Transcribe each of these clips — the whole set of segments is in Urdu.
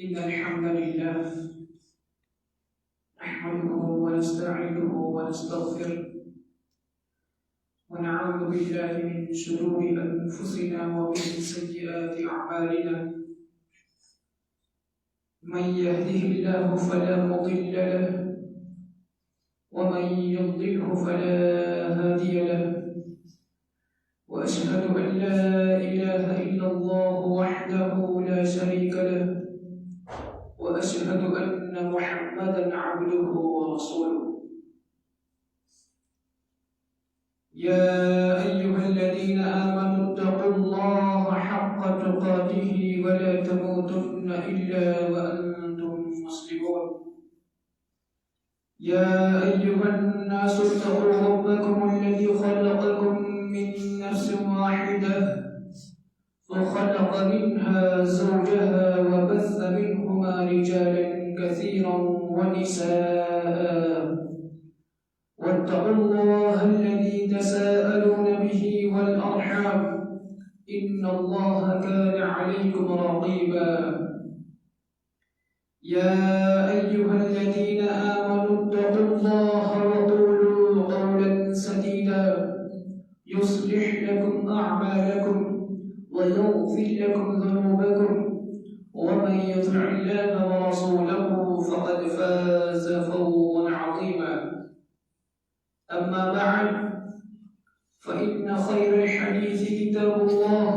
إن الحمد لله نحمده ونستعينه ونستغفره ونعوذ بالله من شرور أنفسنا ومن سيئات أعمالنا من يهده الله فلا مضل له ومن يضلله فلا هادي له وأشهد أن لا إله إلا الله وحده لا شريك له وأشهد أن محمدًا عبده ورسوله يا أيها الذين آمنوا اتقوا الله حق تقاته ولا تموتن إلا وأنتم مسلمون يا أيها الناس اتقوا ربكم الذي خلقكم من نفس واحدة وخلق منها زوجها وبث منهما رجالا كثيرا ونساء واتقوا الله الذي تساءلون به والأرحام إن الله كان عليكم رقيبا يا أيها الذين آمنوا اتقوا الله وقولوا قولا سديدا يصلح لكم أعمالكم ويغفر لكم ذنوبكم ومن يطع الله ورسوله فقد فاز فوزا عظيما أما بعد فإن خير الحديث كتاب الله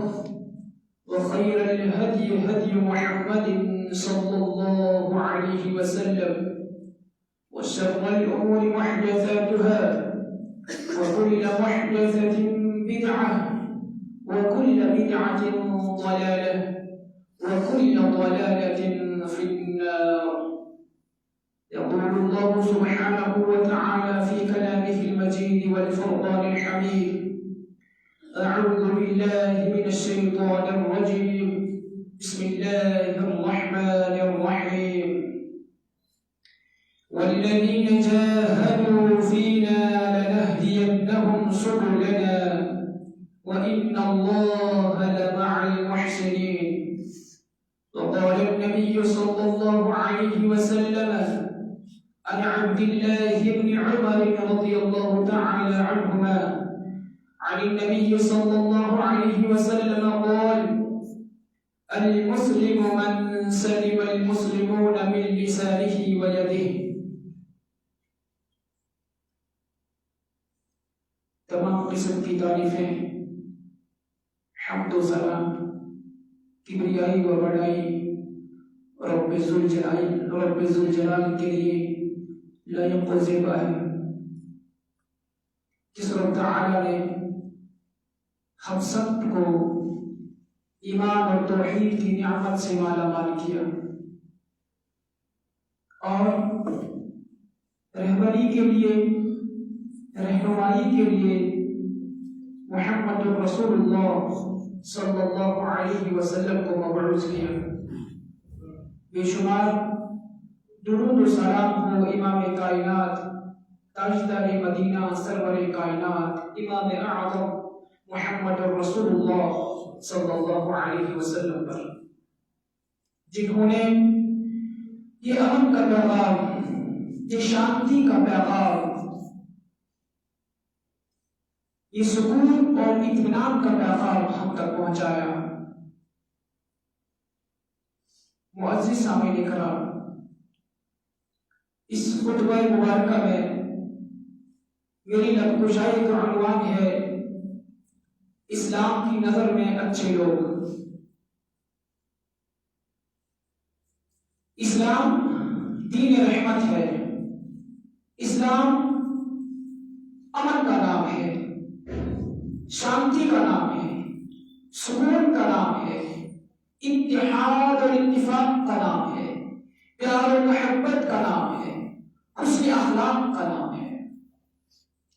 وخير الهدي هدي محمد صلى الله عليه وسلم وشر الأمور محدثاتها وكل محدثة بدعة وكل بدعة ضلالة وكل ضلالة في النار. يقول الله سبحانه وتعالى في كلامه المجيد والفرقان الحميد: أعوذ بالله من الشيطان الرجيم بسم الله الرحمن الرحيم والذين جاهدوا فينا لنهدينهم سبلنا وإن الله لمع المحسنين. وقال النبي صلى الله عليه وسلم عن عبد الله بن عمر رضي الله تعالى عنهما عن النبي صلى الله عليه وسلم قال: المسلم من سلم المسلمون من لسانه ويده. تمام قسم کی تعریفیں، حمد و ثنا، کبریائی و بڑائی رب ذوالجلال کے لیے لائق و زیبا ہے، جس رب تعالی نے ہم سب کو ایمان اور توحید کی نعمت سے مالا مال کیا اور رہبری کے لیے، رہنمائی کے لیے محمد رسول اللہ صلی اللہ علیہ وسلم کو مبعوث کیا۔ بے شمار درود و سلام ہو امام کائنات، تاجدار مدینہ، سرور کائنات، امام اعظم محمد رسول اللہ صلی اللہ علیہ وسلم پر، جنہوں نے یہ امن کا پیغام، یہ شانتی کا پیغام، یہ سکون اور اطمینان کا پیغام ہم تک پہنچایا۔ معزز سامعین کرام، اس خطبہ مبارکہ میں میری لب گشائی کا عنوان ہے: اسلام کی نظر میں اچھے لوگ۔ اسلام دین رحمت ہے، اسلام امن کا نام ہے، شانتی کا نام ہے، سکون کا نام ہے، اتحاد اور اتفاق کا نام ہے، پیار و محبت کا نام ہے، حسن اخلاق کا نام ہے۔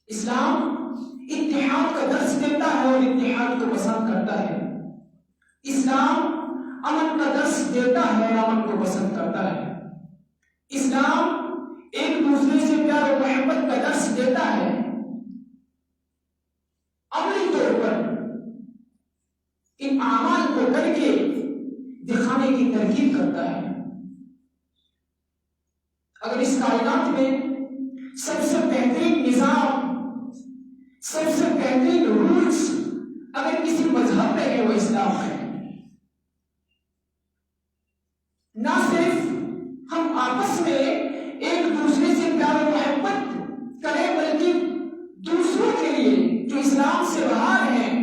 اسلام اتحاد کا درس دیتا ہے اور اتحاد کو پسند کرتا ہے۔ اسلام امن کا درس دیتا ہے اور امن کو پسند کرتا ہے۔ اسلام ایک دوسرے سے پیار و محبت کا درس دیتا ہے، عملی طور پر ان اعمال کو کر کے دکھانے کی ترغیب کرتا ہے۔ اگر اس کائنات میں سب سے بہترین نظام، سب سے بہترین رولز اگر کسی مذہب میں ہے وہ اسلام ہے. نہ صرف ہم آپس میں ایک دوسرے سے پیار و محبت کریں بلکہ دوسروں کے لیے جو اسلام سے باہر ہیں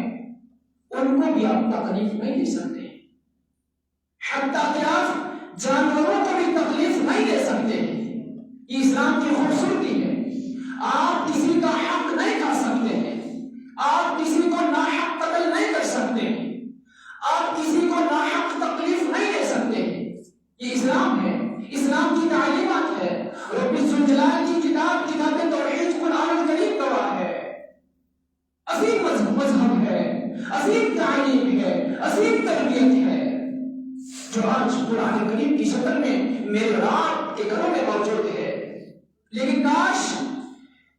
ان کو بھی آپ تکلیف نہیں دے سکتے، حتیٰ کہ آپ جانوروں کو بھی تکلیف نہیں دے سکتے. یہ اسلام کی خوبصورتی ہے. آپ کسی کا حق نہیں کھا سکتے ہیں، آپ کسی کو ناحق قتل نہیں کر سکتے، آپ کسی کو ناحق تکلیف نہیں دے سکتے. یہ اسلام ہے، اسلام کی تعلیمات ہے. رب الجلال کی کتاب کتاب توحید قرآن کریم گواہ ہے. عظیم مذہب ہے، عظیم تعلیم ہے، عظیم تربیت ہے جو آج قرآن کریم کی شکل میں میرے اور آپ کے گھروں میں موجود ہے. لیکن کاش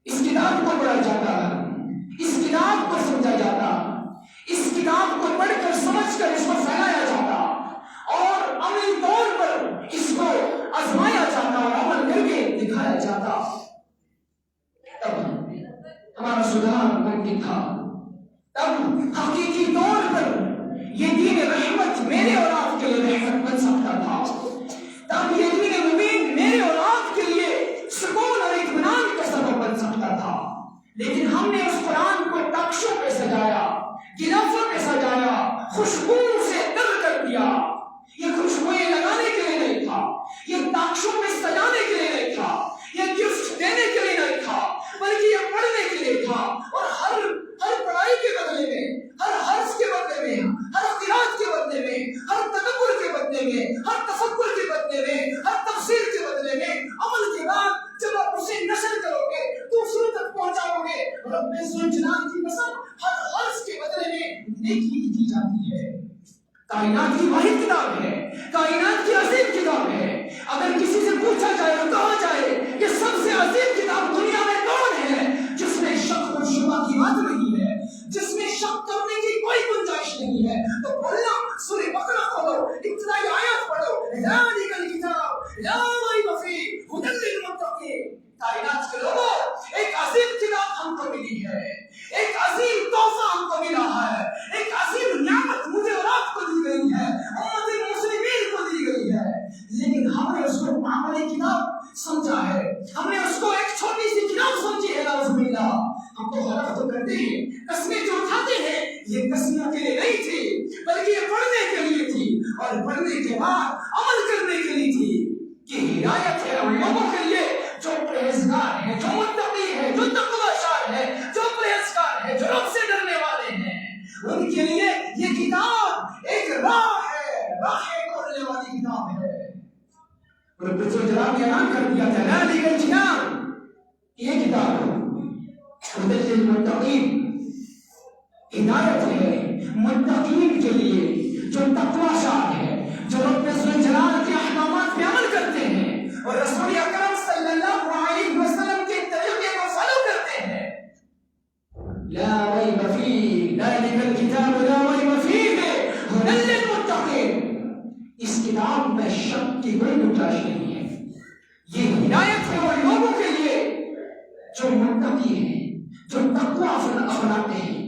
اس کتاب کو پڑھا جاتا، اس کتاب کو سمجھا جاتا، اس کتاب کو پڑھ کر سمجھ کر اس کو پھیلایا جاتا اور عملی طور پر اس کو آزمایا جاتا اور عمل کر کے دکھایا جاتا. تب ہمارا سدھار ممکن تھا، تب حقیقی طور پر یہ دین رحمت میرے اور آپ کے لیے رحمت بن سکتا تھا. تب یہ دین مبین میرے اور آپ کے لیے سکون اور اطمینان کا سبب بن سکتا تھا. لیکن ہم نے اس قرآن کو تخشوں پہ سجایا، گلافوں پہ سجایا، خوشبو سے تر کر دیا. یہ خوشبوئیں لگانے کے لیے نہیں تھا، یہ تخشوں پہ سجانے کے لیے نہیں تھا، یہ گفٹ دینے کے لیے نہیں تھا، بلکہ یہ پڑھنے کے لیے تھا. اور ہر پڑھائی کے بدلے میں، ہر حرف کے بدلے میں، ہر قرات کے بدلے میں، ہر تدبر کے بدلے میں، ہر تفکر کے بدلے میں، ہر تفسیر کے بدلے میں، عمل کے بعد جب آپ اسے نشر کرو گے، دوسروں تک پہنچاؤ گے، رب ذوالجلال کی قسم ہر حرف کے بدلے میں نیکی دی جاتی ہے. کائنات کی واحد کتاب ہے، کائنات کی عظیم کتاب ہے. اگر کسی سے پوچھا جائے اور کہا جائے کہ سب سے عظیم کتاب دنیا میں کون ہے، جس میں شک و شبہ کی بات نہیں ہے، جس میں شک کرنے کی کوئی گنجائش نہیں ہے، تو بولنا سورہ بقرہ کھولو، ابتدائی آیات پڑھو، ذالک الکتاب لا ریب فیہ ھدی للمتقین. کائنات کے لوگوں، ایک عظیم کتاب ہم کو ملی ہے، ایک عظیم تحفہ ہم کو ملا ہے، ایک عظیم نعمت مجھے اور آپ کو دی گئی ہے، امت مسلمین کو دی گئی ہے. لیکن ہم نے اس کو معمولی کتاب سمجھا ہے، ہم نے اس کو ایک چھوٹی سی کتاب سمجھی ہے. نعوذ باللہ. ہم تو غلط تو کرتے ہیں، قسمیں جو اٹھاتے ہیں یہ قسموں کے لیے نہیں تھی بلکہ یہ پڑھنے کے لیے تھی اور پڑھنے کے بعد عمل کرنے کے لیے تھی. کہ ہدایت ہے ان لوگوں کے لیے جو پرہیزگار ہے، جو متقی ہے، جو تقوی شار ہے، جو پرہیزگار ہے، جو رب سے ڈرنے والے ہیں. ان کے لیے یہ کتاب ایک راہ ہے، راہ کھولنے والی کتاب ہے. رب الجلال نے اعلان کر دیا تھا ذالک الکتاب، یہ کتاب ھدی للمتقین، ہدایت ہے متقین کے لیے جو تقوی شار ہے، جو رب الجلال کے احکامات پہ عمل کرتے ہیں اور رسول اکرم صلی اللہ علیہ وسلم کے طریقے کو فالو کرتے ہیں. لا ریب فیہ ذالک الکتاب لا ریب فیہ ھدی للمتقین. اس کتاب میں شک کی کوئی گنجائش نہیں ہے. یہ ہدایت ہے ان لوگوں کے لیے جو متقی ہیں، جو تقوی اپناتے ہیں،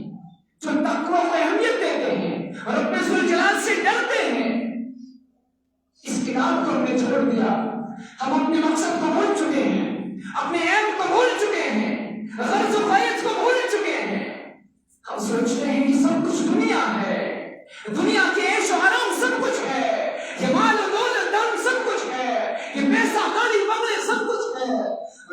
جو تقوی کو اہمیت دیتے ہیں اور رب ذوالجلال سے ڈرتے ہیں. اس کتاب کو ہم نے چھوڑ دیا، ہم اپنے مقصد کو بھول چکے ہیں، اپنے عیب کو بھول چکے ہیں، غرض و غایت کو بھول چکے ہیں. ہم سوچتے ہیں کہ سب کچھ دنیا ہے، دنیا کے عیش و آرام سب کچھ ہے، یہ مال و دولت دم سب کچھ ہے، یہ پیسہ گاڑی بنگلے سب کچھ ہے.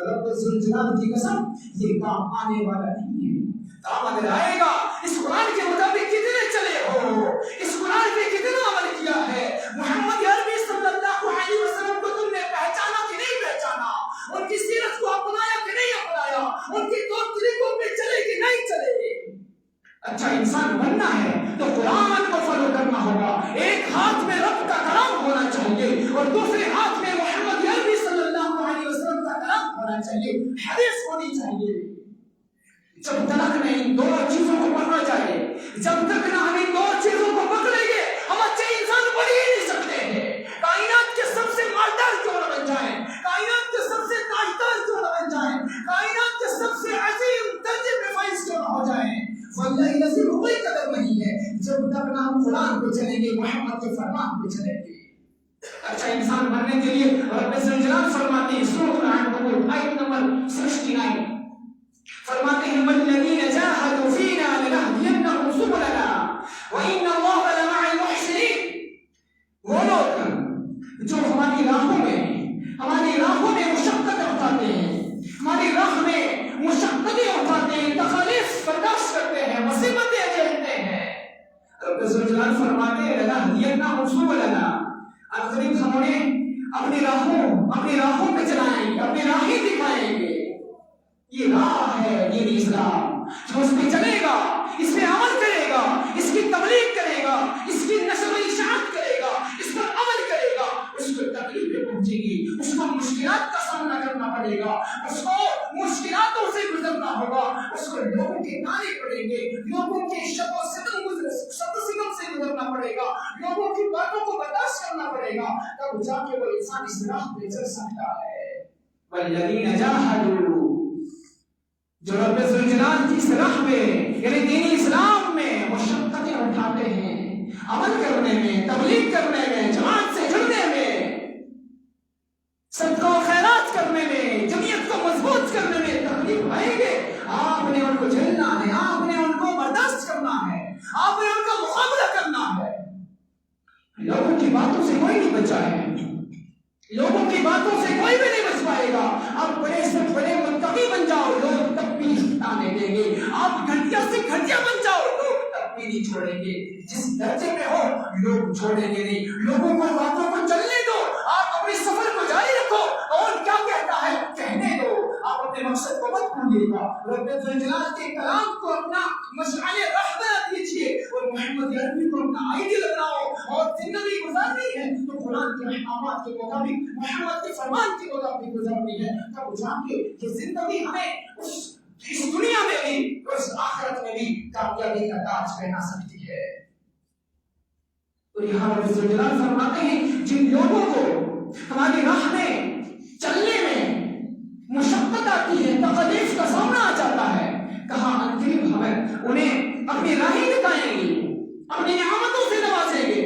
رب ذوالجلال کی قسم یہ کام آنے والا نہیں ہے. کام اگر آئے گا اس قرآن کے مطابق کتنے چلے ہو، اس قرآن پہ کتنا عمل کیا ہے. محمد عربی صلی اللہ علیہ وسلم کو تم نے پہچانا کہ نہیں پہچانا، ان کی سیرت کو اپنایا کہ نہیں اپنایا، ان کے طور طریقوں پہ چلے کہ نہیں چلے. اچھا انسان بننا ہے تو قرآن کو فالو کرنا ہوگا. ایک ہاتھ میں رب کا کلام ہونا چاہیے اور دوسرے ہاتھ میں محمد عربی صلی اللہ علیہ وسلم کا کلام ہونا چاہیے، حدیث ہونی چاہیے. جب تک نہ ان دونوں چیزوں کو پکڑا جائے، جب تک نہ ہم ان دو چیزوں کو پکڑیں گے ہم اچھے انسان بن ہی نہیں سکتے ہیں. کائنات کے سب سے مالدار کیوں نہ بن جائیں، کائنات کے سب محمد کے فرمان پہ چلیں گے. اچھا انسان بننے کے لیے رب ذوالجلال فرماتے ہیں سورۃ العنکبوت آیت نمبر 69 فرماتے ہیں والذین جاہدوا فینا لنہدینہم سبلنا وان اللہ لمع المحسنین. وہ لوگ جو ہماری راہوں میں مشقت اٹھاتے ہیں, ہماری راہ میں مشقتیں اٹھاتے ہیں, تکالیف برداشت کرتے ہیں, مصیبتیں جھیلتے ہیں, رب ذوالجلال فرماتے ہیں لنہدینہم سبلنا, قریب ہم انہیں اپنی راہوں پہ چلائیں گے, اپنی راہیں دکھائیں گے. یہ راہ ہے دین اسلام, جو اس پہ چلے گا, اس پہ عمل کرے گا, اس کی تبلیغ کرے گا, اس کی نشر و اشاعت کرے گا, اس پر عمل کرے گا, اس کو تکلیفیں پہنچے گی, اس کو مشکلات کا سامنا کرنا پڑے گا, اس کو مشکلاتوں سے گزرنا ہوگا, اس کو لوگوں کے تانے پڑیں گے, لوگوں کے شد و ستم سے گزرنا پڑے گا, لوگوں کی باتوں کو برداشت کرنا پڑے گا, تب جا کے وہ انسان اس راہ پہ چل سکتا ہے. والذین جاہدوا, جو رب ذوالجلال کی اس راہ میں یعنی دین اسلام میں مشقتیں اٹھاتے ہیں, عمل کرنے میں, تبلیغ کرنے میں, جماعت سے جڑنے میں, صدقہ و خیرات کرنے میں, جمعیت کو مضبوط کرنے میں تکلیف آئیں گے, آپ نے ان کو جھیلنا ہے, آپ نے ان کو برداشت کرنا ہے, آپ نے ان کا مقابلہ کرنا ہے. لوگوں کی باتوں سے کوئی نہیں بچا ہے, لوگوں کی باتوں سے کوئی بھی نہیں بچ پائے گا. آپ بڑے سے بڑے متقی بن جاؤ, لوگ تب بھی آنے دیں گے. آپ گھٹیا سے گھٹیا بن جاؤ, لوگ تب بھی نہیں چھوڑیں گے. جس درجے میں ہو لوگ چھوڑیں گے نہیں. لوگوں کو باتوں کو چلنے دو, آپ اپنے سفر کو جاری رکھو, اور کیا کہتا ہے کہنے دو, آپ اپنے مقصد کو مت بھولیے گا. رب ذوالجلال کے کلام کو اپنا مشعل راہ بنا دیجیے, اور محمد عربی کو اپنا آئیڈیل بناؤ, اور زندگی گزارنی ہے تو قرآن کے احکامات کے مطابق, محمد کے فرمان کے مطابق گزارنی ہے. تب جا کے یہ زندگی ہمیں اس دنیا میں بھی اور اس آخرت میں بھی کامیابی کا تاج پہنا سکتی ہے. اور یہاں رب ذوالجلال فرماتے ہیں جن لوگوں کو ہماری راہ میں چلنے میں مشقت آتی ہے, تکلیف کا سامنا آ جاتا ہے, کہاں انقریب ہمیں انہیں اپنی راہیں دکھائیں گے, اپنی نعمتوں سے نوازیں گے.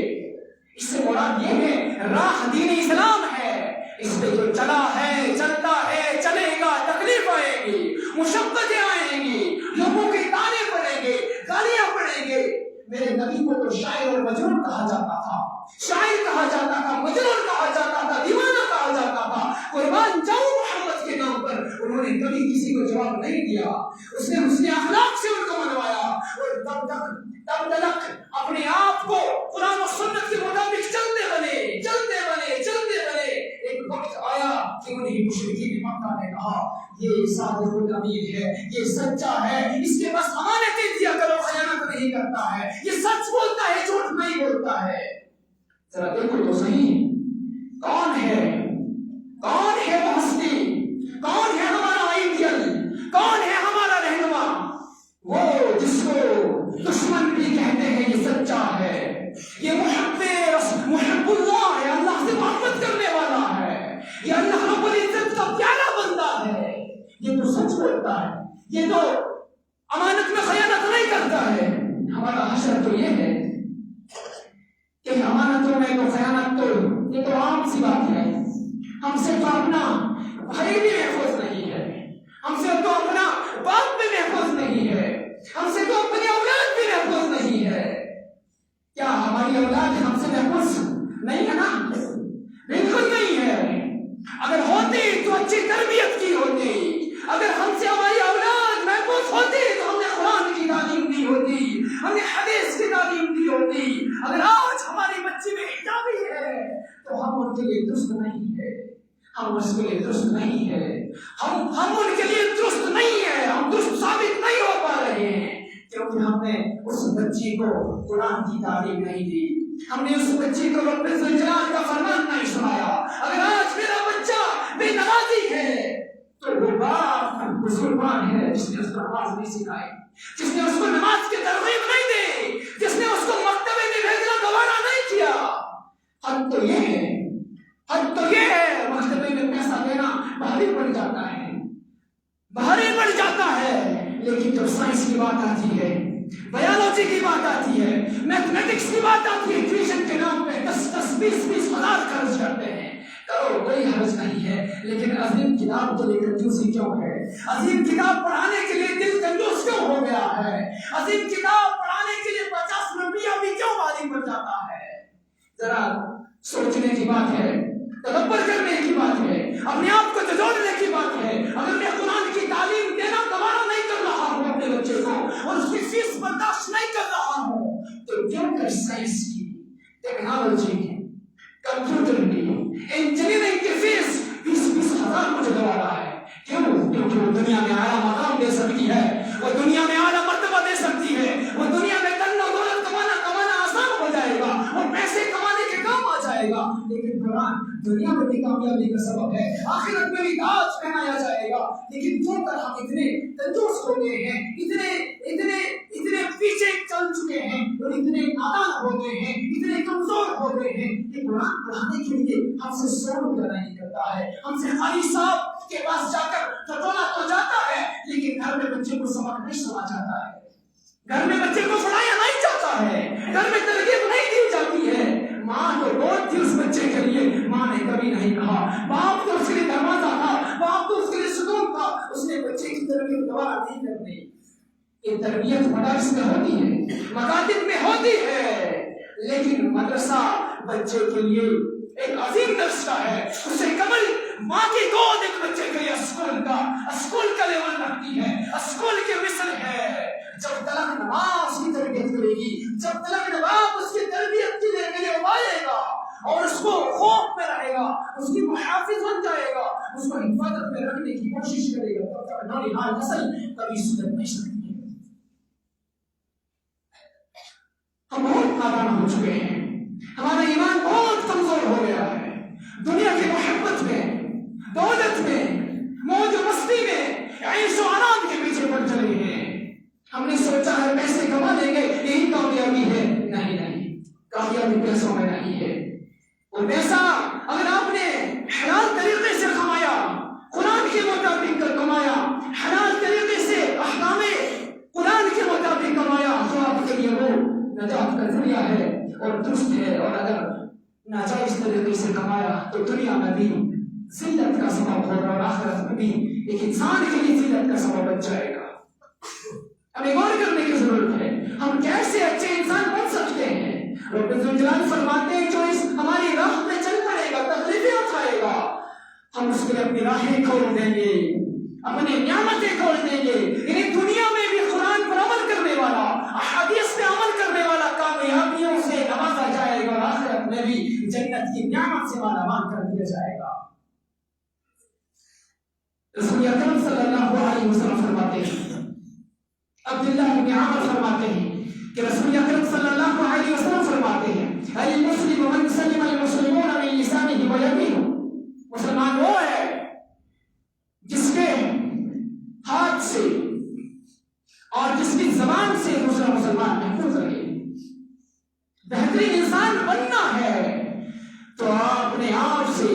اس سے مراد یہ ہے راہ دین اسلام ہے, اس پہ جو چلا ہے, چلتا ہے, چلے گا, تکلیف آئے گی, مشقتیں آئیں گی, لوگوں کے تانے پڑیں گے, گالیاں پڑیں گے. میرے نبی کو تو شاعر اور مجنون کہا جاتا تھا, شاعر کہا جاتا تھا, مجنون کہا جاتا تھا, دیوانہ کہا جاتا تھا. قربان جاؤں محمد کے نام پر انہوں نے کبھی کسی کو جواب نہیں دیا. اس نے حسن اخلاق سے ان کو منوایا, اور تب تک اپنے آپ کو قرآن و سنت کے مطابق چلتے بنے. ایک وقت آیا کہ انہیں مشرکین مکہ نے کہا یہ صادق الامین ہے, یہ سچا ہے, اس کے پاس امانتیں دیا کرو, خیانت نہیں کرتا ہے, یہ سچ بولتا ہے, جھوٹ نہیں بولتا ہے. ذرا دیکھو تو صحیح, کون ہے وہ ہستی, کون ہے ہمارا آئیڈیل, کون ہے ہمارا رہنما, وہ جس کو دشمن بھی کہتے ہیں یہ سچا ہے, یہ محب اللہ ہے, اللہ سے محبت کرنے والا ہے, یہ اللہ رب العزت کا پیارا بندہ ہے, یہ تو سچ بولتا ہے, یہ تو امانت میں خیانت نہیں کرتا ہے. ہمارا حشر تو یہ ہے کہ امانتوں میں تو خیانت تو یہ تو عام سی بات ہے. ہم سے تو اپنا بھائی بھی محفوظ نہیں ہے, ہم سے تو اپنا باپ بھی محفوظ نہیں ہے, ہم سے تو اپنی اولاد بھی محفوظ نہیں ہے. کیا ہماری اولاد ہم سے محفوظ نہیں ہے نا؟ بالکل نہیں ہے. اگر ہوتی تو اچھی تربیت کی ہوتی, اگر ہم سے ہماری اولاد محفوظ ہوتی تو ہم نے قرآن کی تعلیم دی ہوتی, ہم نے حدیث کی تعلیم دی ہوتی. اگر آج ہماری بچی میں حجابی ہے تو ہم ان کے لیے درست نہیں ہے, ہم اس کے لیے درست نہیں ہے, ہم ان کے لیے درست نہیں ہے, ہم درست ثابت نہیں ہو پا رہے ہیں, کیونکہ ہم نے اس بچی کو قرآن کی تعلیم نہیں دی, ہم نے اس بچی کو رب ذوالجلال کا فرمان نہیں سنایا. اگر آج میرا بچہ بے نمازی ہے تو وہ باپ مسلمان ہے جس نے اس کو نماز نہیں سکھائی, جس نے اس کو نماز کی ترغیب نہیں دی, جس نے اس کو مکتبے میں بھیجنا گوارا نہیں کیا. حد تو یہ ہے مکتبے میں پیسہ دینا بھاری پڑ جاتا ہے, لیکن جب سائنس کی بات آتی ہے, بایولوجی کی بات آتی ہے, میتھمیٹکس کی بات آتی ہے, ٹیوشن کے نام پہ کتاب کے لیے کنجوسی کیوں ہے؟ عظیم کتاب پڑھانے کے لیے دل کنجوس کیوں ہو گیا ہے؟ عظیم کتاب پڑھانے کے لیے 50 روپیہ بھی کیوں مالی پڑ جاتا ہے؟ ذرا سوچنے کی بات ہے، تدبر کرنے کی بات ہے، اپنے آپ کو جھجھوڑنے کی بات ہے۔ اگر میں قرآن کی تعلیم دینا گوارا نہیں کر رہا ہوں اپنے بچے کو اور اس کی فیس برداشت نہیں کر رہا ہوں، تو کیوں کر سائنس کی، ٹیکنالوجی کی، کمپیوٹر کی، انجینئرنگ کی فیس 20 ہزار مجھے دوا رہا ہے؟ کیوں؟ کیونکہ وہ دنیا میں اعلیٰ مقام دے سکتی ہے، وہ دنیا میں اعلیٰ مرتبہ دے سکتی ہے، وہ دنیا میں دن و دولت کمانا آسان ہو جائے گا، وہ پیسے کمانے کے کام آ جائے گا۔ لیکن قرآن دنیا میں بھی کامیابی کا سبب ہے، آخرت میں بھی تاج پہنایا جائے گا۔ لیکن کیوں کر ہم اتنے کنجوس ہو گئے ہیں، اتنے پیچھے چل چکے ہیں اور اتنے نادان ہو گئے ہیں، اتنے کمزور ہو گئے ہیں کہ قرآن پڑھانے کے لیے ہم سے 100 روپیہ نہیں کرتا ہے، ہم سے خالی صاحب کے پاس جا کر ٹٹولا تو جاتا ہے، لیکن گھر میں بچے کو سبق نہیں سنا جاتا ہے، گھر میں بچے کو پڑھایا نہیں جاتا ہے، گھر میں ترغیب نہیں دی جاتی ہے۔ ماں تو بہت تھی اس بچے کے لیے، ماں نے کبھی نہیں کہا، باپ تو اس کے لیے دروازہ تھا، باپ تو اس کے لیے ستون تھا، اس نے بچے کی تربیت دوبارہ نہیں کرنی۔ یہ تربیت مدارس میں ہوتی ہے، مکاتب میں ہوتی ہے، لیکن مدرسہ بچے کے لیے ایک عظیم درس کا ہے، اسے قبل ماں کی گود ایک بچے کے لیے اسکول کا لیول رکھتی ہے، اسکول کے مثل ہے۔ جب تلک نواز اس کی تربیت کرے گی، جب تلک نواز اس کی تربیت کے لیے ابھارے گا اور اس کو خوف میں رہے گا، اس کی محافظ بن جائے گا، اس کو حفاظت میں رکھنے کی کوشش کرے گا، تب تک نوجوان نسل کبھی سدھر نہیں سکتی ہے۔ ہم بہت نادان ہو چکے ہیں، ہمارا ایمان بہت کمزور ہو گیا ہے، دنیا کی محبت میں، دولت میں، موج و مستی میں، عیش و آرام کے پیچھے پڑ چلے ہیں۔ ہم نے سوچا ہے پیسے کما لیں گے یہی کامیابی ہے، نہیں، کامیابی پیسوں میں نہیں ہے۔ وہ پیسہ اگر آپ نے حلال طریقے سے کمایا، قرآن کے مطابق کمایا، حلال طریقے سے احکام قرآن کے مطابق کمایا، تو آپ کے لیے وہ نجات کا ذریعہ ہے اور درست ہے، اور اگر ناجائز طریقے سے کمایا تو دنیا میں بھی ذلت کا سبب ہوگا اور آخرت میں بھی ایک انسان کے لیے ذلت کا سبب بن جائے گا۔ ہمیں غور کرنے کی ضرورت ہے، ہم کیسے اچھے انسان بن سکتے ہیں۔ رب الجلال فرماتے ہیں جو اس ہماری راہ پہ چل پڑے گا، تکلیفیں اٹھائے گا، ہم اس کے لیے اپنی راہیں کھول دیں گے، اپنی نعمتیں کھول دیں گے۔ یعنی دنیا میں بھی قرآن پر عمل کرنے والا، احادیث پہ عمل کرنے والا کامیابیوں سے نوازا جائے گا، اور آخرت میں بھی جنت کی نعمت سے مالا مال کر دیا جائے گا۔ رسول اکرم صلی اللہ علیہ وسلم فرماتے ہیں، عبداللہ بن عمر فرماتے ہیں کہ رسول اکرم صلی اللہ علیہ وسلم فرماتے ہیں المسلم من سلم المسلمون من لسانه ويده، مسلمان وہ ہے جس کے ہاتھ سے اور جس کی زبان سے دوسرا مسلمان محفوظ رہے۔ بہترین انسان بننا ہے تو اپنے آپ سے،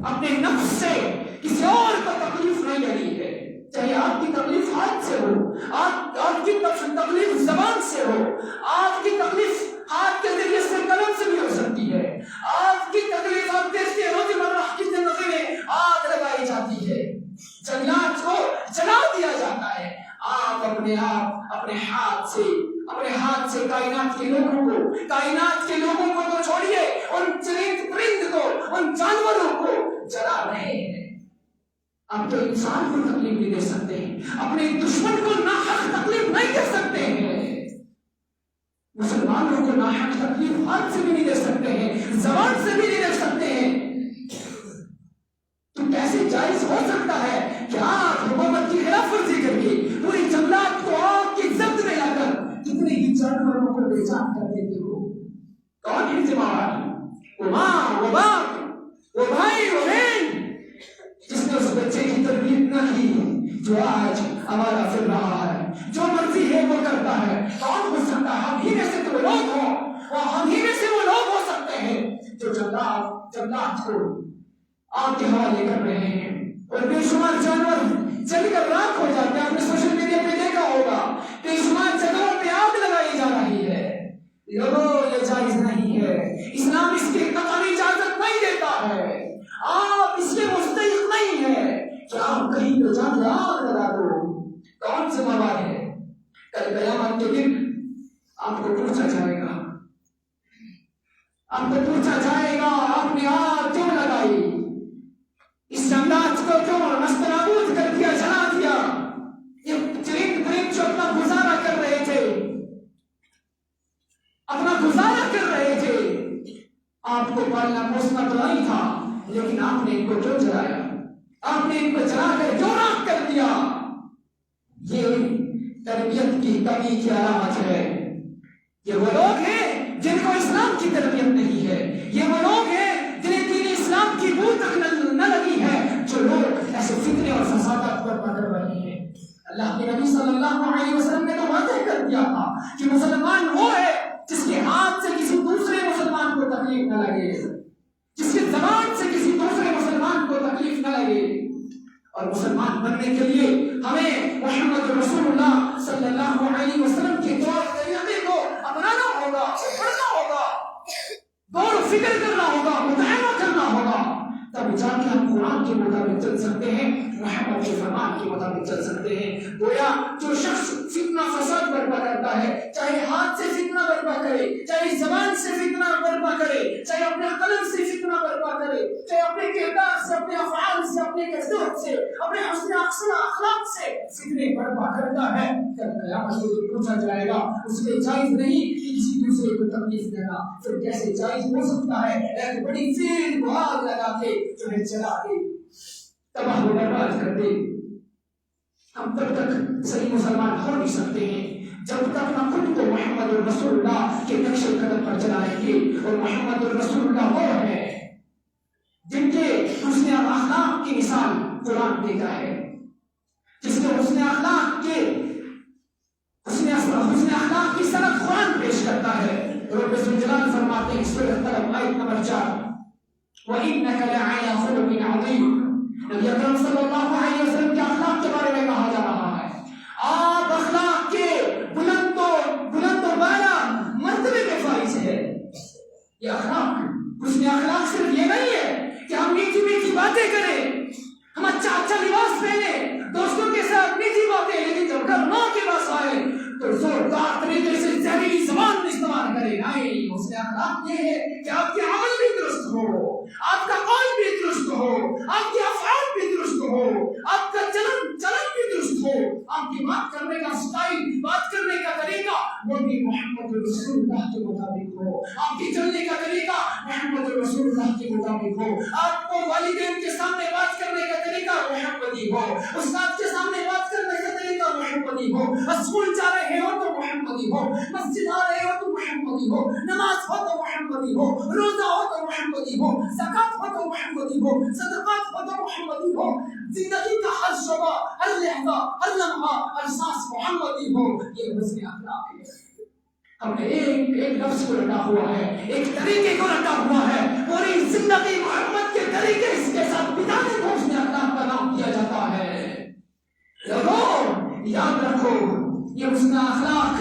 اپنے نفس سے کسی اور کو تکلیف نہیں دینی ہے، چاہے آپ کی تکلیف ہاتھ سے ہو، آپ کی تکلیف زبان سے ہو، آپ کی تکلیف ہاتھ کے ذریعے سے قلم سے بھی ہو سکتی ہے، آپ کی تکلیف آپ دیکھتے ہیں روزمرہ کی زندگی میں آگ لگائی جاتی ہے، جنگلات کو جلا دیا جاتا ہے، آپ اپنے ہاتھ سے کائنات کے لوگوں کو تو چھوڑیے، ان چرند پرند کو، ان جانوروں کو جلا رہے ہیں۔ آپ تو انسان کو تکلیف نہیں دے سکتے ہیں، اپنے دشمن کو ناحق تکلیف نہیں دے سکتے ہیں، مسلمانوں کو ناحق تکلیف ہاتھ سے بھی نہیں دے سکتے ہیں، زبان سے بھی نہیں دے سکتے ہیں۔ تو کیسے جائز ہو سکتا ہے کہ آپ حکومت کی خلاف ورزی کر کے پوری جنگلات کو آگ کی ضبط میں لا کر کتنے ہی جانوروں کو بے جان کر دیتے ہو؟ کون ہے ذمہ دار؟ وہ ماں، وہ باپ، وہ بھائی، وہ بہن جس نے اس بچے کی تربیت نہ کی، جو آج ہمارا پھر رہا ہے، جو مرضی ہے وہ کرتا ہے۔ کون ہو سکتا ہے؟ ہم ہی میں سے تو وہ لوگ ہوں، اور ہم ہی میں سے وہ لوگ ہو سکتے ہیں جو جنگلات کو آگ کے حوالے کر رہے ہیں، اور بے شمار جانور جل کر راکھ ہو جاتے ہیں۔ آپ نے سوشل میڈیا پہ دیکھا ہوگا، بے شمار جگہوں پہ آگ لگائی جا رہی ہے۔ لوگوں یہ جائز نہیں ہے، اسلام اس کی قطعی اجازت نہیں دیتا ہے، آپ اس کے مستحق نہیں ہے پوچھا جائے گا آپ نے آگ کیوں لگائی، اس جنگات کو کیوں نست نابود کر دیا، جلا دیا؟ یہ چرند پرند جو اپنا گزارا کر رہے تھے، اپنا گزارا کر رہے تھے، آپ کو پالنا پوسنا تو نہیں تھا، لیکن آپ نے ان کو کیوں جلایا؟ آپ نے ان کو جلا کر کیوں راکھ کر دیا؟ یہ تربیت کی کمی کی علامت ہے۔ یہ وہ لوگ ہیں جن کو اسلام کی تربیت نہیں ہے، یہ وہ لوگ ہیں جنہیں دین اسلام کی بو تک نہ لگی ہے، جو لوگ ایسے فتنے اور فسادات برپا کر رہے ہیں۔ اللہ کے نبی صلی اللہ علیہ وسلم نے تو واضح کر دیا تھا کہ مسلمان وہ ہے جس کے ہاتھ سے کسی دوسرے مسلمان کو تکلیف نہ لگے، جس کی زبان سے کسی دوسرے مسلمان کو تکلیف نہ لگے۔ اور مسلمان بننے کے لیے ہمیں محمد رسول اللہ صلی اللہ علیہ وسلم کے طور طریقے کو اپنانا ہوگا، پڑھنا ہوگا، غور و فکر کرنا ہوگا، مطالعہ کرنا ہوگا، تب جا کے ہم قرآن کے مطابق چل سکتے ہیں، محمد کے فرمان کے مطابق چل سکتے ہیں۔ گویا جو شخص فتنہ فساد برپا کرتا ہے، چاہے ہاتھ سے فتنہ برپا کرے، چاہے زبان سے فتنہ برپا کرے، چاہے اپنے قلم سے فتنہ برپا کرے، چاہے اپنے کردار سے، اپنے افعال سے، اپنے کثرت سے، اپنے حسن اخلاق سے فتنے برپا کرتا ہے، کل قیامت میں پوچھا جائے گا اس کے جائز نہیں کہ کسی دوسرے کو تکلیف دینا، پھر کیسے جائز ہو سکتا ہے ایک بڑی فیل کو آگ لگا کے جو ہے چلا کے تباہ و برباد کر دے۔ ہم تب تک صحیح مسلمان ہو نہیں سکتے ہیں جب تک ہم خود کو محمد رسول اللہ کے نقش قدم پر چلائیں گے، اور محمد رسول اللہ وہ ہے جن کے حسن اخلاق کی مثال قرآن دیتا ہے، جس کے حسن اخلاق کی سند قرآن پیش کرتا ہے۔ رب ذوالجلال فرماتے ہیں سورۃ القلم آیت نمبر 4، وَإِنَّكَ لَعَلَىٰ خُلُقٍ عَظِيمٍ۔ نبی اکرم صلی اللہ علیہ وسلم کے اخلاق کے بارے میں کہا جا رہا ہے، آپ اخلاق کے بلند و بالا مرتبے پہ فائز ہے۔ یہ اخلاق، حسن اخلاق صرف یہ نہیں ہے کہ ہم میٹھی میٹھی باتیں کریں، ہم اچھا لباس پہنے، دوستوں کے ساتھ میٹھی باتیں، لیکن جب گھر ماں کے پاس آئے تو زوردار طریقے سے زہریلی زبان استعمال کرے۔ نہیں، حسن اخلاق یہ ہے کہ آپ کے عمل بھی درست ہو، آپ کا قول بھی درست ہو، آپ کے افعال بھی درست ہو، آپ کا چلن بھی درست ہو، آپ کی بات کرنے کا سٹائل، بات کرنے کا طریقہ وہ بھی محمد رسول اللہ کے مطابق ہو، آپ کی چلنے کا طریقہ محمد رسول اللہ کے مطابق ہو، آپ کو والدین کے سامنے بات کرنے کا طریقہ محمدی ہو، استاد کے سامنے بات کرنے کا طریقہ محمدی ہو، اسکول جا رہے ہو تو محمدی ہو، مسجد آ رہے ہو تو محمدی ہو، نماز ہو تو محمدی ہو، روزہ ہو تو محمدی ہو، زکات ہو تو محمدی ہو، صدقات ہو تو محمدی ہو، زندگی کا ہر شعبہ، ہر لحظہ، ہر لمحہ، ہر سانس محمدی ہو۔ یہ حسن اخلاق ہے۔ ہم نے ایک لفظ کو رٹا ہوا ہے، ایک طریقے کو رٹا ہوا ہے، پوری زندگی محمد کے طریقے اس کے ساتھ بتانے کو حسن اخلاق کا نام دیا جاتا ہے۔ لوگوں یاد رکھو، یہ حسن اخلاق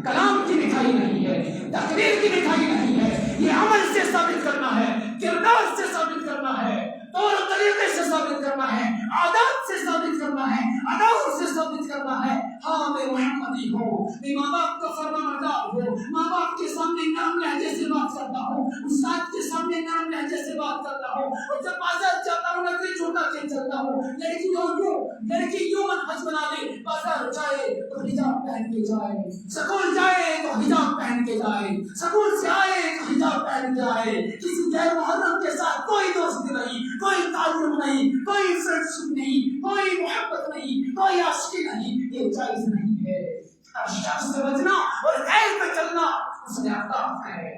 کلام کی مٹھائی نہیں ہے، تقریر کی مٹھائی نہیں ہے، یہ عمل سے ثابت کرنا ہے، کردار سے ثابت کرنا ہے، طور طریقے سے ثابت کرنا ہے، عادات سے ثابت کرنا ہے، اداؤں سے ثابت کرنا ہے۔ ہاں میں محمدی ہوں، میں ماں باپ کا فرمانبردار ہوں، ماں باپ کے سامنے نرم لہجے سے بات کرتا ہوں، استاد کے سامنے نرم لہجے سے بات کرتا ہوں، اور جب بازار جاتا ہوں نظریں چھوٹا کے چلتا ہوں۔ لڑکی یوں منحج بنا لے، بازار جائے تو حجاب پہن کے جائے، سکول جائے تو حجاب پہن کے جائے، سکول سے آئے تو حجاب پہن کے آئے، کسی غیر محرم کے ساتھ کوئی دوستی نہیں، کوئی تعلق نہیں، کوئی فرینڈشپ نہیں، کوئی محبت نہیں، کوئی عاشقی نہیں، یہ جائز نہیں ہے۔ ہر شخص سے بچنا اور غیر پہ چلنا اس نے اخلاق ہے۔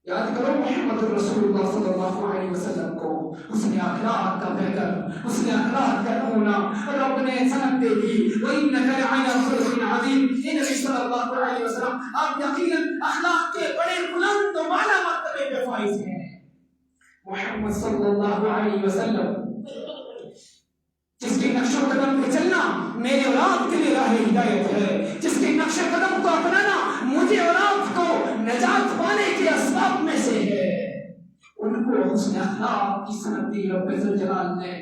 یاد کرو محمد رسول اللہ صلی اللہ علیہ وسلم کو حسن اخلاق کا بہتر، حسن اخلاق کا نمونہ رب نے سند دے دی۔ وَإِنَّكَ لَعَلَىٰ خُلُقٍ عَظِيمٍ۔ یہ نبی صلی اللہ علیہ وسلم آپ یقیناً اخلاق کے بڑے بلند و بالا مرتبے پہ فائز ہیں۔ محمد صلی اللہ علیہ وسلم جس کے نقش و قدم پہ چلنا میرے اور آپ کے لیے راہ ہدایت ہے، جس کے نقش قدم کو اپنانا مجھے اور آپ کو نجات پانے کے اسباب میں سے ہے۔ ان کو حسن اخلاق کی سند دی رب ذوالجلال نے،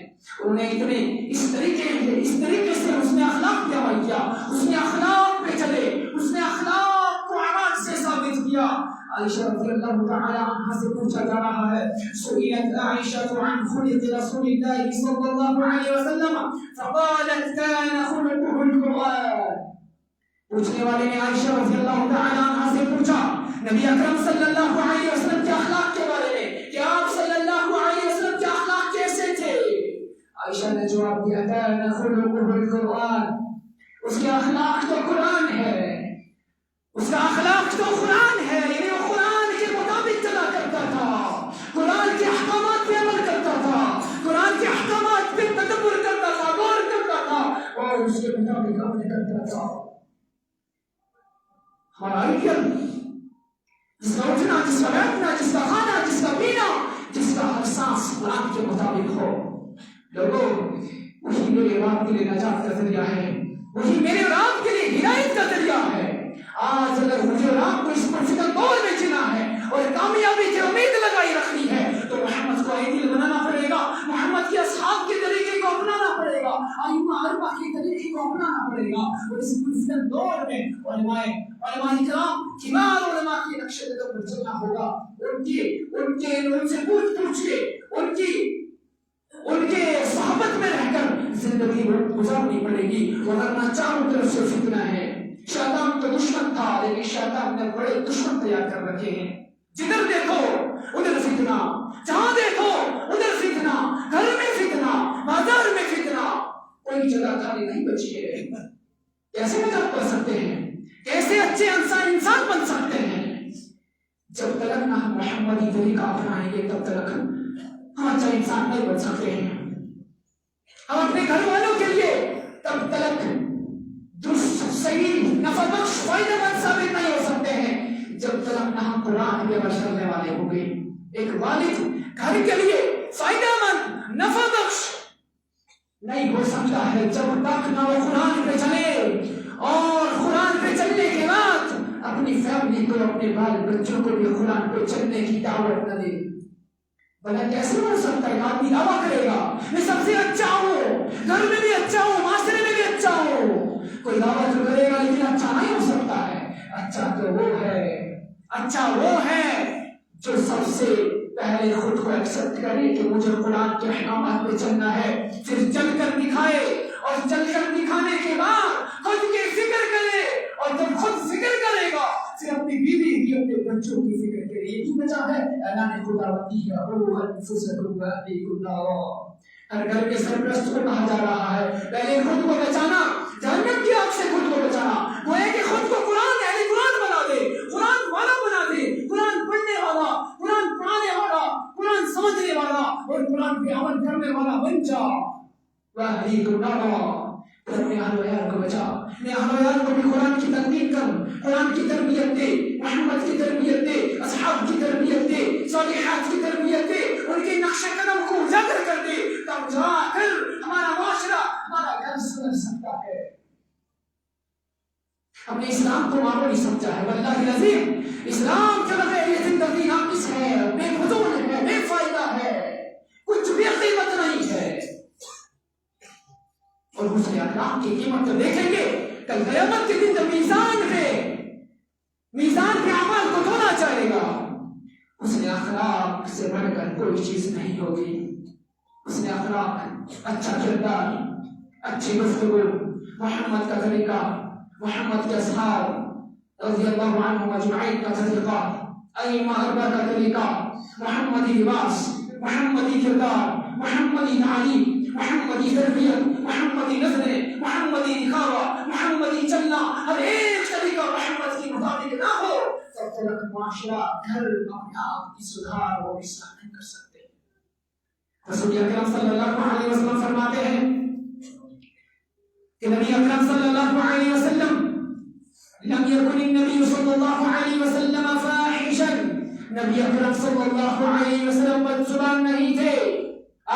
انہیں اس طریقے سے حسن اخلاق پہ عمل کیا، حسن اخلاق پہ چلے، حسن اخلاق کو عمل سے ثابت کیا۔ عائشہ رضی اللہ تعالی عنہا سے پوچھا جا رہا ہے سئلت عائشہ عن خلق رسول اللہ صلی اللہ علیہ وسلم فقالت كان خلقه القرآن. پوچھنے والے نے عائشہ رضی اللہ تعالی عنہا سے پوچھا نبی اکرم صلی اللہ علیہ وسلم کے اخلاق کے بارے میں کہ آپ صلی اللہ علیہ وسلم کے اخلاق کیسے تھے. عائشہ نے جواب دیا كان خلقه القرآن. اس کے اخلاق تو قرآن ہے, اس کا اخلاق تو قرآن ہے, یعنی وہ قرآن کے مطابق چلا کرتا تھا, قرآن کے احکامات پہ عمل کرتا تھا, قرآن کے احکامات پہ تدبر کرتا تھا, غور کرتا تھا اور اس کے مطابق عمل کرتا تھا. ہمارا کیا جس کا اٹھنا, جس کا بیٹھنا, جس کا کھانا, جس کا پینا, جس کا ہر سانس قرآن کے مطابق ہو. لوگوں وہی میرے باپ کے لیے نجات کا ذریعہ ہے, وہی میرے اور آپ کے لیے ہدایت کا ذریعہ ہے. آج اگر مجھے اور آپ کو اس پرفتن دور میں جینا ہے اور کامیابی کی امید لگائی رکھنی ہے تو محمد کو عیدل بنانا پڑے گا, محمد کے اصحاب کے طریقے کو اپنانا پڑے گا, ائمہ اربعہ کے طریقے کو اپنانا پڑے گا. اور اس پرفتن دور میں علماء کرام, کبار علماء کے نقش قدم پر چلنا ہوگا. ان سے پوچھ کے ان کے صحبت میں رہ کر زندگی گزارنی پڑے گی. ورنہ چاروں طرف سے فتنہ ہے. شیطان تو دشمن تھا لیکن شیطان نے بڑے دشمن تیار کر رکھے ہیں. جدھر دیکھو ادھر فتنہ, جہاں دیکھو ادھر فتنہ, گھر میں فتنہ, بازار میں فتنہ, کوئی جگہ خالی نہیں بچی ہے. کیسے نجات پا سکتے ہیں, کیسے اچھے انسان بن سکتے ہیں؟ جب تک نہ ہم محمدی طریقہ اپنائیں گے تب تک ہم اچھا انسان نہیں بن سکتے ہیں. ہم اپنے گھر والوں کے لیے تب تک درست, صحیح, نفع بخش, فائدہ مند ثابت نہیں ہو سکتے ہیں جب تک نہ ہم قرآن پہ عمل کرنے والے ہوں گے. ایک والد گھر کے لیے فائدہ مند, نفع بخش نہیں ہو سکتا ہے جب تک نہ وہ قرآن پہ چلے اور قرآن پہ چلنے کے بعد اپنی فیملی کو, اپنے بال بچوں کو بھی قرآن پہ چلنے کی دعوت نہ دے. بھلا کیسے ہو سکتا ہے؟ آدمی دعویٰ کرے گا میں سب سے اچھا ہوں, گھر میں بھی اچھا ہوں, معاشرے میں بھی اچھا ہوں. کوئی دعویٰ تو کرے گا لیکن اچھا نہیں ہو سکتا ہے. اچھا وہ ہے جو سب سے پہلے خود کو ایکسپٹ کرے کہ مجھے قرآن کے احکامات پہ چلنا ہے, پھر چل کر دکھائے, اور چل کر دکھانے کے بعد خود کی فکر کرے, اور جب خود فکر کرے گا پھر اپنی بیوی کی, اپنے بچوں کی فکر کرے. یہ کی وجہ ہے اعلان خداوندی ہے, انفسکم واہلیکم نارا. ہر گھر کے سرپرست کو کہا جا رہا ہے پہلے خود کو بچانا, جہنم کی آگ سے خود کو بچانا. وہ ہے کہ خود کو قرآن بنا دے, قرآن والا بنا دے, قرآن پڑھنے والا, قرآن پڑھانے والا, قرآن سمجھنے والا اور قرآن پہ عمل کرنے والا بن جا. واہلیکم نارا. اپنے اہل و عیال کو بچا, اپنے اہل و عیال کو بھی قرآن کی تلقین کر, قرآن کی تربیت دے, محمد کی تربیت دے, اصحاب کی تربیت دے, صالحات کی تربیت دے, ان کے نقش قدم کو اجاگر کر دے, تب جا کر ہمارا معاشرہ, ہمارا گھر سدھر سکتا ہے. ہم نے اسلام کو معمولی سمجھا ہے, واللہ العظیم اسلام کے بغیر یہ زندگی ناقص ہے, بے فضول ہے, بے فائدہ ہے, کچھ بھی قیمت نہیں ہے. اور حسن اخلاق کی قیمت تو دیکھیں گے کل قیامت کے دن جب میزان پہ اعمال کو دھونا چاہے گا. حسن اخلاق سے بڑھ کر کوئی چیز نہیں ہوگی. حسن اخلاق, اچھا کردار, اچھی گفتگو, محمد کا طریقہ, محمد کے اصحاب رضی اللہ عنہم اجمعین کا طریقہ, ائمہ اربعہ کا طریقہ, محمدی لباس, محمدی کردار, محمدی تعلیم, محمدی تربیت, محمدی نظریں, محمدی دکھاوا, محمدی چلنا, ہر ایک طریقہ محمد کے مطابق نہ ہو تب تک معاشرہ, گھر, اپنے آپ کی سدھار اور اصلاح نہیں کر سکتے. رسول اکرم صلی اللہ علیہ وسلم فرماتے ہیں کہ نبی اکرم صلی اللہ علیہ وسلم لم يكن النبي صلى الله عليه وسلم فاحشا, نبی اکرم صلی اللہ علیہ وسلم بد زبان نہیں تھے.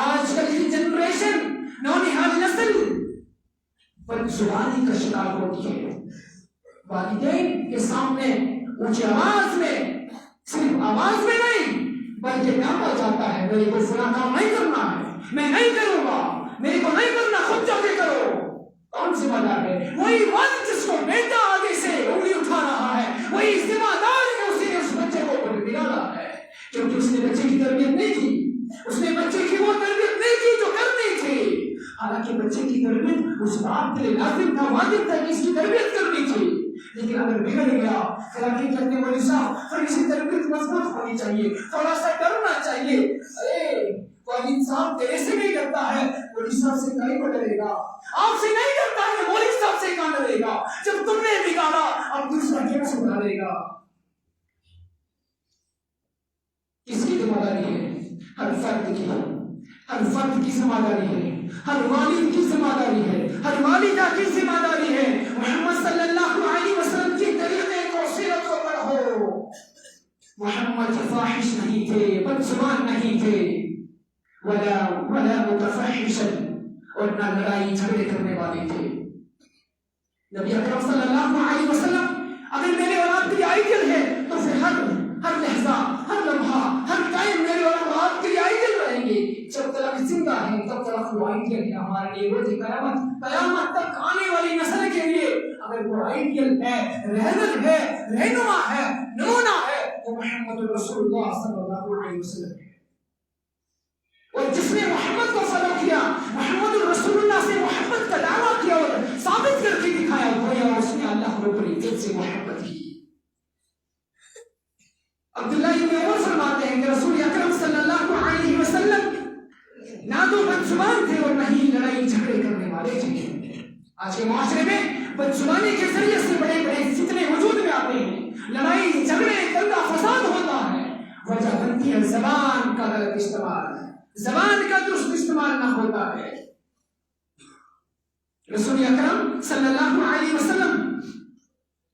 آج کل کی جنریشن, نونہال نسل بد زبانی کا شکار ہوتی ہے. والدین کے سامنے اونچی آواز میں, صرف آواز میں نہیں بلکہ کہا جاتا ہے میرے کو فلاں کام نہیں کرنا ہے, میں نہیں کروں گا, میرے کو نہیں کرنا, خود جا کے کرو. کون ذمہ دار ہے؟ وہی والد جس کو بیٹا آگے سے انگلی اٹھا رہا ہے, وہی ذمہ دار ہے اسی نے اس بچے کو کیونکہ اس نے بچے کی تربیت نہیں کی، اس نے بچے کی وہ تربیت نہیں کی جو کرنی تھی۔ حالانکہ بچے کی تربیت اس بات کے لیے لازم تھا، واجب تھا کہ اس کی تربیت کرنی تھی، لیکن اگر بگڑ گیا پھر آگے کہتے ہیں مولوی صاحب تھوڑی سی تربیت مضبوط ہونی چاہیے، تھوڑا سا ڈرنا چاہیے۔ ارے والد صاحب تیرے سے نہیں ڈرتا ہے، مولوی صاحب سے کہیں کو ڈرے گا؟ آپ سے نہیں ڈرتا ہے، مولوی صاحب سے کہاں ڈرے گا؟ جب تم نے بگاڑا اب دوسرا کیوں سدھارے گا؟ کس کی ذمہ داری ہے؟ ہر فرد کی، ہر فرد کی ذمہ داری ہے، ہر والد کی ذمہ داری ہے، ہر والدہ کی ذمہ داری ہے۔ محمد صلی اللہ علیہ وسلم کی طریقے کو، سیرت کو پڑھو۔ محمد فاحش نہیں تھے، بدزبان نہیں تھے، ولا متفحشا، اور نہ لڑائی جھگڑے کرنے والے تھے۔ نبی اکرم صلی اللہ علیہ وسلم اگر میرے اور آپ کے لیے آئیڈیل ہے تو پھر ہر لحظہ، ہر لمحہ، ہر ٹائم میرے اور آپ کے لیے آئیڈیل رہیں گے۔ جب تک زندہ ہیں تب تک وہ آئیڈیل ہے ہمارے لیے، روز قیامت تک آنے والی نسل کے لیے اگر وہ آئیڈیل ہے، رہنما ہے، رہنما ہے، نمونہ ہے، تو محمد رسول اللہ صلی اللہ علیہ وسلم ہے۔ اور جس نے محمد کو فالو کیا، محمد رسول اللہ سے محبت کا دعویٰ کیا اور ثابت کر کے دکھایا، گویا اس نے اللہ رب العزت سے محبت کی۔ عبداللہ ابن عمر فرماتے ہیں کہ رسول اکرم صلی اللہ علیہ وسلم نہ تو بدزبان تھے اور نہ ہی لڑائی جھگڑے کرنے والے تھے۔ آج کے معاشرے میں بدزبانی کے ذریعے سے بڑے بڑے فتنے وجود میں آتے ہیں، لڑائی جھگڑے دنگا فساد ہوتا ہے، وجہ بنتی ہے زبان کا غلط استعمال، زبان کا درست استعمال نہ ہوتا ہے۔ رسول اکرم صلی اللہ علیہ وسلم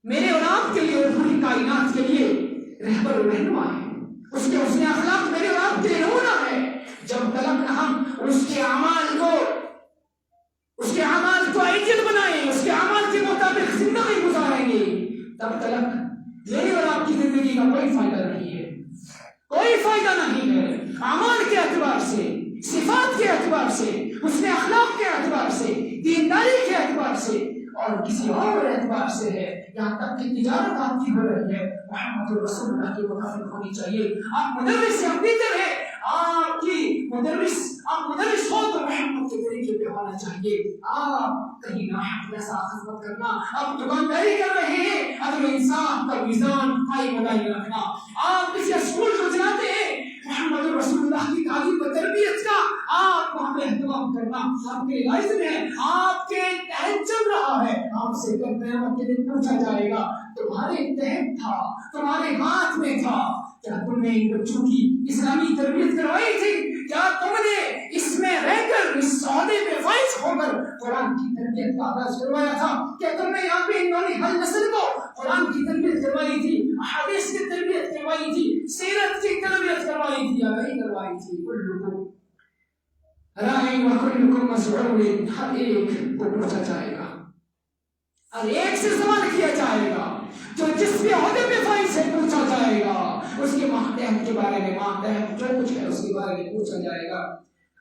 میرے اور آپ کے لیے اور پوری کائنات کے لیے رہبر و رہنما ہے۔ اس کے اخلاق میرے اور آپ کے لیے نمونہ ہے۔ جب تک ہم اس کے اعمال کو آئیڈیل بنائیں، اس کے اعمال کے مطابق زندگی گزاریں گے، تب تک میری اور آپ کی زندگی کا کوئی فائدہ نہیں ہے، کوئی فائدہ نہیں ہے۔ اعمال کے اعتبار سے، صفات کے اعتبار سے، اس کے اخلاق کے اعتبار سے، دینداری کے اعتبار سے اور کسی اور اعتبار سے ہے، یہاں تک کہ تجارت آپ کی ہو رہی ہے، محمد رسول اللہ کے مطابق ہونی چاہیے۔ آپ مدرس ہیں، آپ ٹیچر ہیں، آپ مدرس ہو تو محمد کے طریقے پہ ہونا چاہیے۔ آپ کہیں ناحق پیسہ خرچ مت کرنا، آپ دکانداری کر رہے ہیں، عدل انصاف کا میزان قائم بنائے رکھنا۔ آپ کسی اسکول کو چلاتے ہیں، محمد رسول اللہ کی تعلیم و تربیت کا آپ وہاں پہ اہتمام کرنا آپ کے لازم ہے۔ آپ کے تحت چل رہا ہے، آپ سے قیامت کے دن پوچھا جائے گا تمہارے تحت تھا، تمہارے ہاتھ میں تھا، کیا تم نے ان بچوں کی اسلامی تربیت کروائی تھی؟ کیا تم نے اس میں رہ کر، اس عہدے پہ فائز ہو کر قرآن کی تربیت کا آغاز کروایا تھا؟ کیا تم نے یہاں پہ ہر نسل کو قرآن کی تربیت کروائی تھی، حدیث کی تربیت کروائی تھی، سیرت کی تربیت کروائی تھی یا نہیں کروائی تھی؟ کلکم راعٍ وکلکم مسئول، ہر ایک کو پوچھا جائے گا، ہر ایک سے سوال کیا جائے گا، جو جس بھی عہدے پہ فائز ہے پوچھا جائے گا، اس کے ماتحت کے بارے میں، ماتحت جو کچھ ہے اس کے بارے میں پوچھا جائے گا۔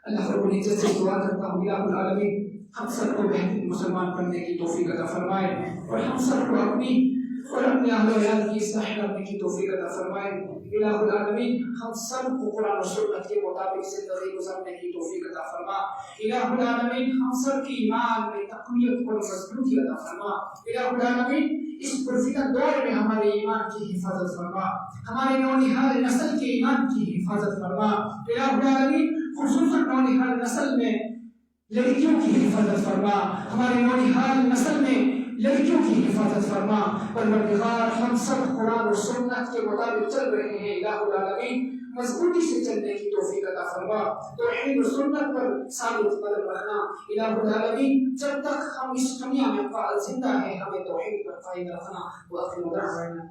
اللہ رب العزت سے دعا کرتا ہوں الہ العالمین ہم سب کو بہترین مسلمان بننے کی توفیق عطا فرمائے، اور ہم سب کو اپنی اور اپنے اہل و عیال کی اصلاح کرنے کی توفیق عطا فرمائے۔ الہ العالمین ہم سب کو قرآن و سنت کے مطابق زندگی گزارنے کی توفیق عطا فرما۔ الہ العالمین ہم سب کی ایمان میں تقویت اور مضبوطی عطا فرما۔ الہ العالمین اس پرفتن دور میں ہمارے ایمان کی حفاظت فرما، ہمارے نونہال نسل کے ایمان کی حفاظت فرما۔ الہ العالمین خصوصاً نونہال نسل میں لڑکیوں کی حفاظت فرما، ہمارے نونہال نسل میں لڑکیوں کی حفاظت فرما۔ پروردگار ہم سب قرآن و سنت کے مطابق چل رہے ہیں، الہ العالمین مضبوطی سے چلنے کی توفیق عطا فرما، توحید و سنت پر ثابت قدم رکھنا۔ الہ العالمین جب تک ہم اس دنیا میں زندہ ہیں ہمیں توحید پر قائم رکھنا۔ وآخر دعوانا